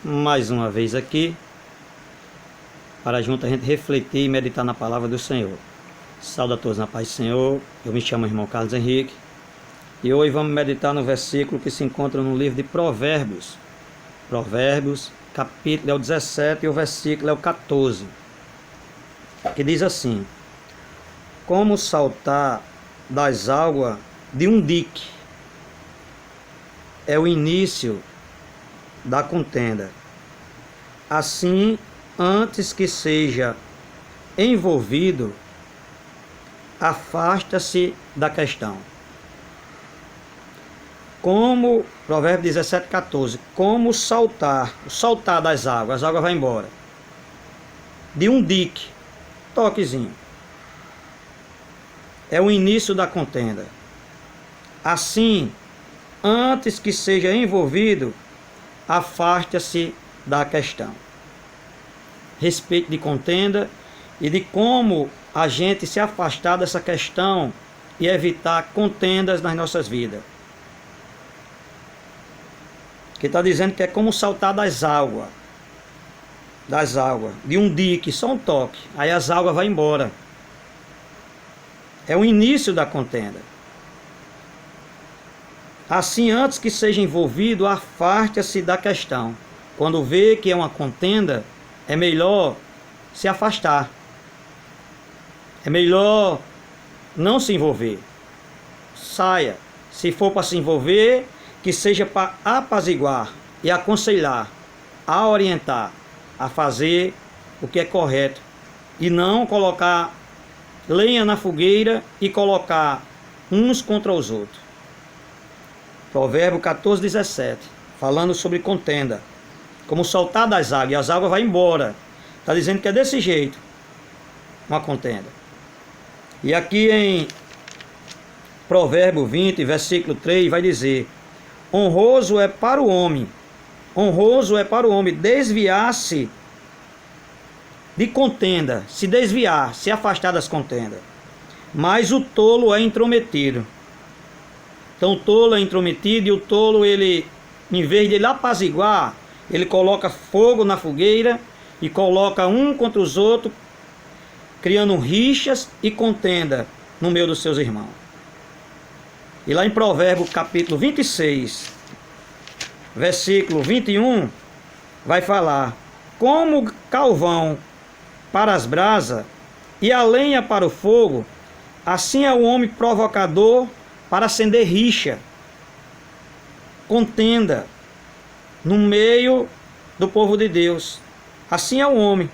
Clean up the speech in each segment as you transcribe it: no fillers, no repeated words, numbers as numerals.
mais uma vez aqui, para junto a gente refletir e meditar na palavra do Senhor. Saúde a todos na paz do Senhor. Eu me chamo irmão Carlos Henrique e hoje vamos meditar no versículo que se encontra no livro de Provérbios. Provérbios, capítulo é o 17 e o versículo é o 14, que diz assim: como saltar das águas de um dique é o início da contenda. Assim, antes que seja envolvido, afasta-se da questão. Como, Provérbio 17, 14, como saltar das águas, as águas vão embora, de um dique, toquezinho, é o início da contenda. Assim, antes que seja envolvido, afasta-se da questão. Respeito de contenda e de como a gente se afastar dessa questão e evitar contendas nas nossas vidas. Que está dizendo que é como saltar das águas, de um dique, só um toque, aí as águas vão embora. É o início da contenda. Assim, antes que seja envolvido, afaste-se da questão. Quando vê que é uma contenda, é melhor se afastar. É melhor não se envolver. Saia. Se for para se envolver, que seja para apaziguar e aconselhar, a orientar, a fazer o que é correto. E não colocar lenha na fogueira e colocar uns contra os outros. Provérbio 14, 17, falando sobre contenda. Como saltar das águas, e as águas vão embora. Está dizendo que é desse jeito, uma contenda. E aqui em Provérbio 20, versículo 3, vai dizer: honroso é para o homem desviar-se de contenda, se desviar, se afastar das contendas. Mas o tolo é intrometido. Então o tolo é intrometido e o tolo, ele, em vez de ele apaziguar, ele coloca fogo na fogueira e coloca um contra os outros, criando rixas e contenda no meio dos seus irmãos. E lá em Provérbios capítulo 26, versículo 21, vai falar: como carvão para as brasas e a lenha para o fogo, assim é o homem provocador para acender rixa, contenda no meio do povo de Deus. Assim é o homem,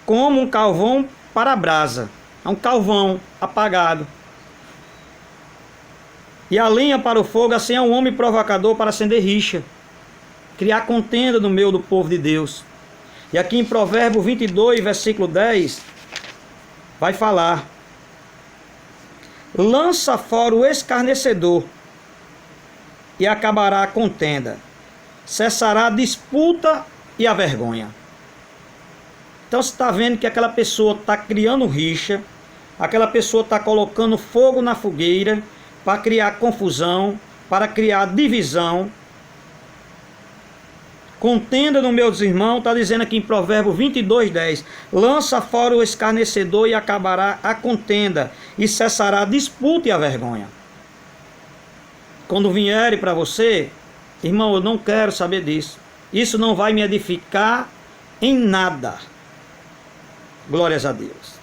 como um carvão para a brasa, é um carvão apagado. E a lenha para o fogo, assim é um homem provocador para acender rixa, criar contenda no meio do povo de Deus. E aqui em Provérbio 22, versículo 10, vai falar: lança fora o escarnecedor e acabará a contenda, cessará a disputa e a vergonha. Então você está vendo que aquela pessoa está criando rixa, aquela pessoa está colocando fogo na fogueira para criar confusão, para criar divisão, contenda no meio dos irmãos. Está dizendo aqui em Provérbio 22, 10, lança fora o escarnecedor e acabará a contenda, e cessará a disputa e a vergonha. Quando vierem para você, irmão, eu não quero saber disso, isso não vai me edificar em nada. Glórias a Deus.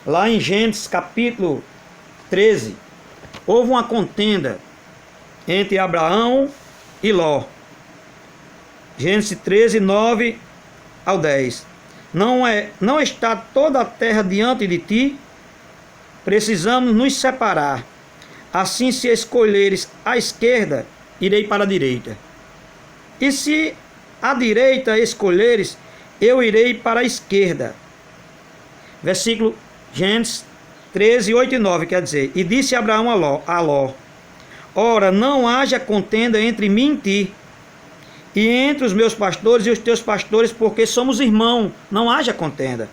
Lá em Gênesis capítulo 13, houve uma contenda entre Abraão e Ló. Gênesis 13, 9 ao 10. Não está toda a terra diante de ti? Precisamos nos separar. Assim, se escolheres a esquerda, irei para a direita. E se a direita escolheres, eu irei para a esquerda. Versículo Gênesis 13, 8 e 9, quer dizer: e disse Abraão a Ló: ora, não haja contenda entre mim e ti, e entre os meus pastores e os teus pastores, porque somos irmãos, não haja contenda.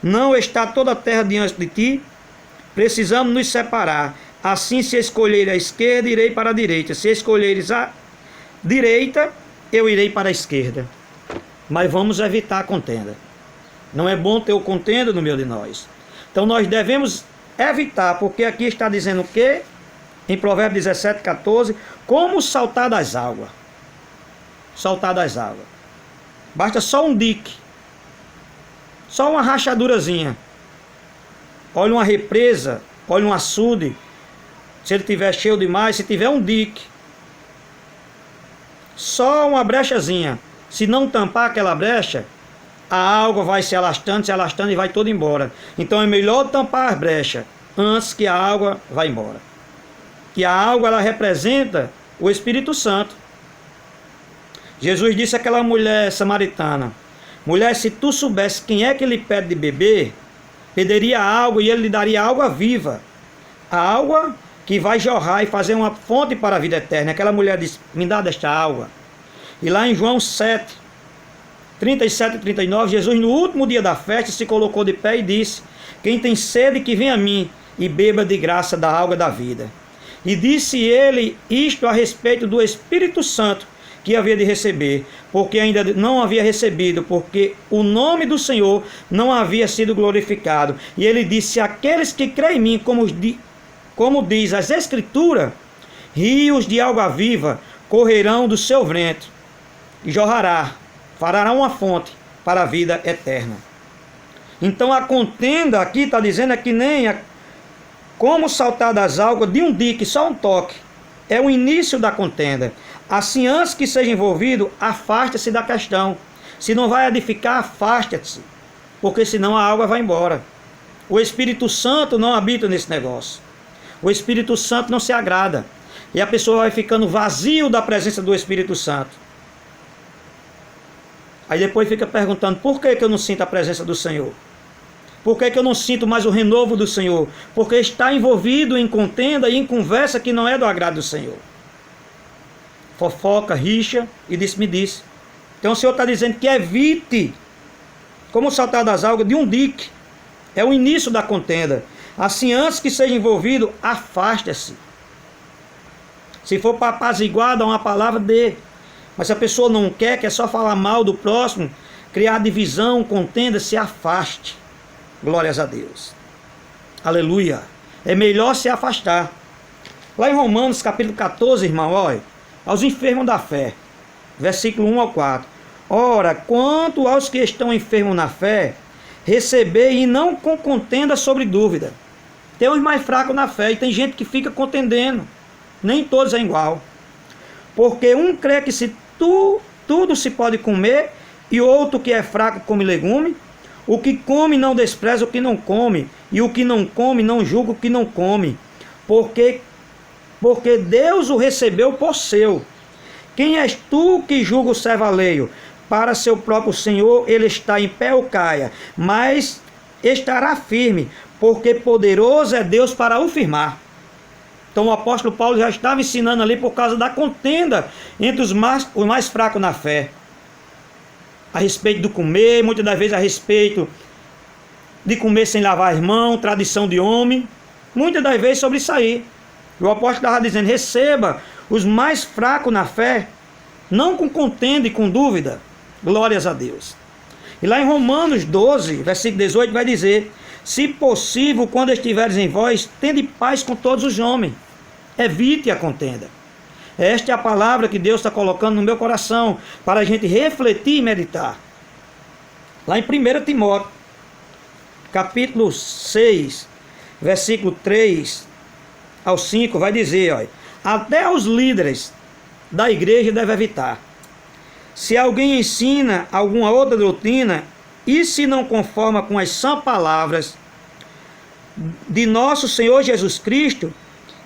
Não está toda a terra diante de ti? Precisamos nos separar. Assim, se escolher a esquerda, irei para a direita. Se escolheres a direita, eu irei para a esquerda. Mas vamos evitar a contenda. Não é bom ter o contenda no meio de nós. Então nós devemos evitar, porque aqui está dizendo o quê? Em Provérbios 17, 14, como saltar das águas. Saltar das águas. Basta só um dique. Só uma rachadurazinha. Olha uma represa, olha um açude. Se ele estiver cheio demais, se tiver um dique. Só uma brechazinha. Se não tampar aquela brecha, a água vai se alastando e vai toda embora. Então é melhor tampar as brechas antes que a água vá embora. Que a água, ela representa o Espírito Santo. Jesus disse àquela mulher samaritana: mulher, se tu soubesse quem é que lhe pede de beber, pediria água e ele lhe daria água viva. A água que vai jorrar e fazer uma fonte para a vida eterna. Aquela mulher disse: me dá desta água. E lá em João 7, 37 e 39, Jesus no último dia da festa se colocou de pé e disse: quem tem sede que venha a mim e beba de graça da água da vida. E disse ele isto a respeito do Espírito Santo que havia de receber, porque ainda não havia recebido, porque o nome do Senhor não havia sido glorificado. E ele disse: aqueles que creem em mim, como diz as Escrituras, rios de água viva correrão do seu ventre e jorrará, fará uma fonte para a vida eterna. Então a contenda aqui está dizendo é que nem como saltar das águas de um dique, só um toque. É o início da contenda. Assim, antes que seja envolvido, afaste-se da questão. Se não vai edificar, afaste-se, porque senão a água vai embora. O Espírito Santo não habita nesse negócio. O Espírito Santo não se agrada. E a pessoa vai ficando vazio da presença do Espírito Santo. Aí depois fica perguntando: por que eu não sinto a presença do Senhor? Por que eu não sinto mais o renovo do Senhor? Porque está envolvido em contenda e em conversa que não é do agrado do Senhor. Fofoca, rixa e disse-me-disse. Então o Senhor está dizendo que evite, como saltar das águas de um dique. É o início da contenda. Assim, antes que seja envolvido, afaste-se. Se for para apaziguar, dá uma palavra, dê. Mas se a pessoa não quer só falar mal do próximo, criar divisão, contenda, se afaste. Glórias a Deus. Aleluia. É melhor se afastar. Lá em Romanos capítulo 14, irmão, olha, aos enfermos da fé, versículo 1 ao 4. Ora, quanto aos que estão enfermos na fé, recebei e não com contenda sobre dúvida. Tem uns mais fracos na fé e tem gente que fica contendendo. Nem todos é igual. Porque um crê que tudo se pode comer, e outro que é fraco come legume. O que come não despreza o que não come, e o que não come não julga o que não come, porque Deus o recebeu por seu. Quem és tu que julga o servo alheio? Para seu próprio Senhor ele está em pé ou caia, mas estará firme, porque poderoso é Deus para o firmar. Então o apóstolo Paulo já estava ensinando ali por causa da contenda entre os mais fracos na fé. A respeito do comer, muitas das vezes a respeito de comer sem lavar as mãos, tradição de homem. Muitas das vezes sobre isso aí. O apóstolo estava dizendo: receba os mais fracos na fé, não com contenda e com dúvida. Glórias a Deus. E lá em Romanos 12, versículo 18, vai dizer: se possível, quando estiveres em vós, tende paz com todos os homens. Evite a contenda. Esta é a palavra que Deus está colocando no meu coração, para a gente refletir e meditar. Lá em 1 Timóteo, capítulo 6, versículo 3 ao 5, vai dizer, olha, até os líderes da igreja devem evitar. Se alguém ensina alguma outra doutrina, e se não conforma com as sãs palavras de nosso Senhor Jesus Cristo,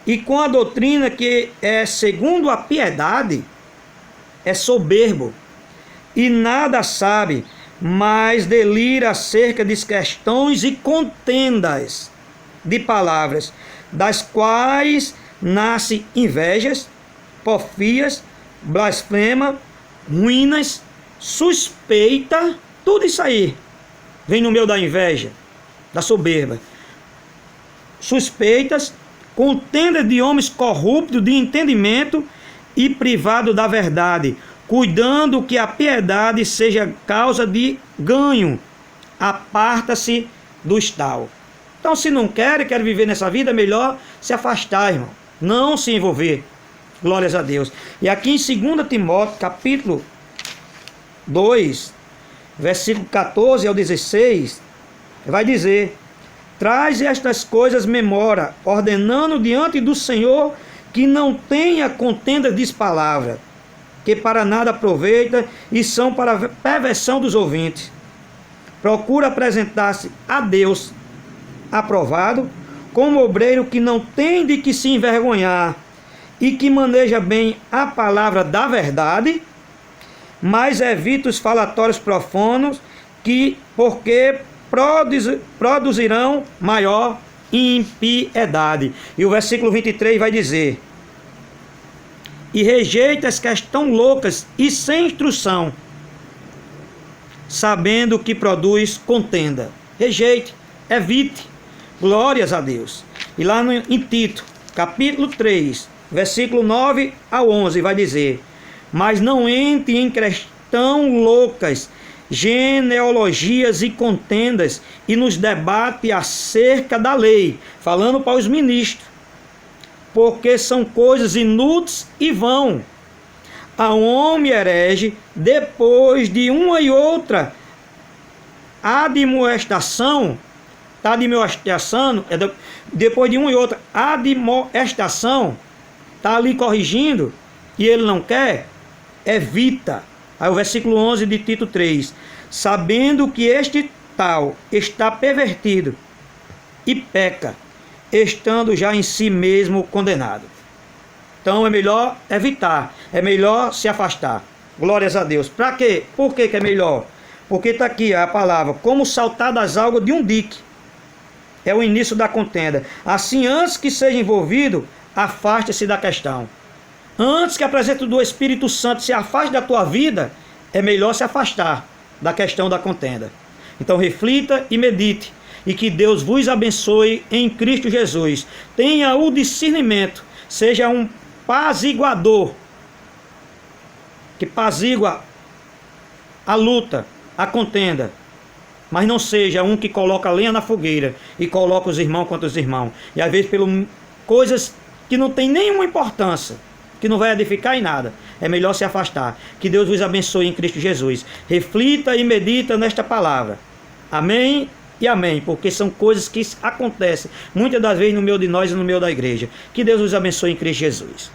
e com a doutrina que é segundo a piedade, é soberbo, e nada sabe, mas delira acerca de questões e contendas de palavras, das quais nasce invejas, porfias, blasfema, ruínas, suspeita, tudo isso aí vem no meio da inveja, da soberba. Suspeitas, contenda de homens corruptos de entendimento e privados da verdade, cuidando que a piedade seja causa de ganho. Aparta-se dos tal. Então, se não quer viver nessa vida, é melhor se afastar, irmão. Não se envolver. Glórias a Deus. E aqui em 2 Timóteo, capítulo 2, versículo 14 ao 16, vai dizer: traz estas coisas memória, ordenando diante do Senhor que não tenha contenda de palavra, que para nada aproveita e são para perversão dos ouvintes. Procura apresentar-se a Deus aprovado, como obreiro que não tem de que se envergonhar e que maneja bem a palavra da verdade, mas evita os falatórios profanos, porque produzirão maior impiedade. E o versículo 23 vai dizer: e rejeita as que estão loucas e sem instrução, sabendo que produz contenda. Rejeite, evite. Glórias a Deus. E lá em Tito, capítulo 3, versículo 9 ao 11, vai dizer: mas não entre em questão loucas, genealogias e contendas, e nos debate acerca da lei, falando para os ministros, porque são coisas inúteis e vão. A homem herege, depois de uma e outra admoestação, depois de uma e outra admoestação, está ali corrigindo, e ele não quer, evita. Aí o versículo 11 de Tito 3, sabendo que este tal está pervertido e peca, estando já em si mesmo condenado. Então é melhor evitar, é melhor se afastar. Glórias a Deus. Para quê? Por que é melhor? Porque está aqui a palavra: como saltar das águas de um dique. É o início da contenda. Assim, antes que seja envolvido, afaste-se da questão. Antes que a presença do Espírito Santo se afaste da tua vida, é melhor se afastar da questão da contenda. Então reflita e medite, e que Deus vos abençoe em Cristo Jesus. Tenha o discernimento, seja um paziguador, que pazigua a luta, a contenda, mas não seja um que coloca lenha na fogueira e coloca os irmãos contra os irmãos, e às vezes por coisas que não tem nenhuma importância, que não vai edificar em nada. É melhor se afastar. Que Deus vos abençoe em Cristo Jesus. Reflita e medita nesta palavra. Amém e amém, porque são coisas que acontecem muitas das vezes no meio de nós e no meio da igreja. Que Deus vos abençoe em Cristo Jesus.